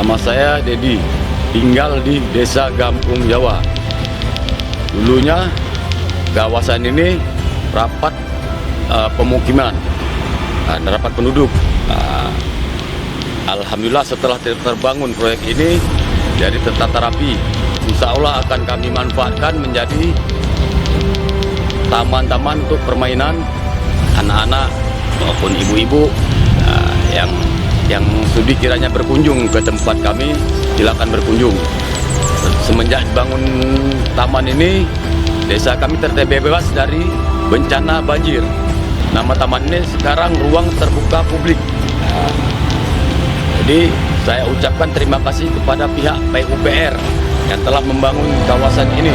Nama saya Dedi, tinggal di Desa Gampung Jawa. Dulunya kawasan ini rapat pemukiman, rapat penduduk. Alhamdulillah setelah terbangun proyek ini jadi tertata rapi. Insya Allah akan kami manfaatkan menjadi taman-taman untuk permainan anak-anak maupun ibu-ibu yang sudi kiranya berkunjung ke tempat kami, silakan berkunjung. Semenjak bangun taman ini, desa kami terbebas dari bencana banjir. Nama taman ini sekarang ruang terbuka publik. Jadi saya ucapkan terima kasih kepada pihak PUPR yang telah membangun kawasan ini.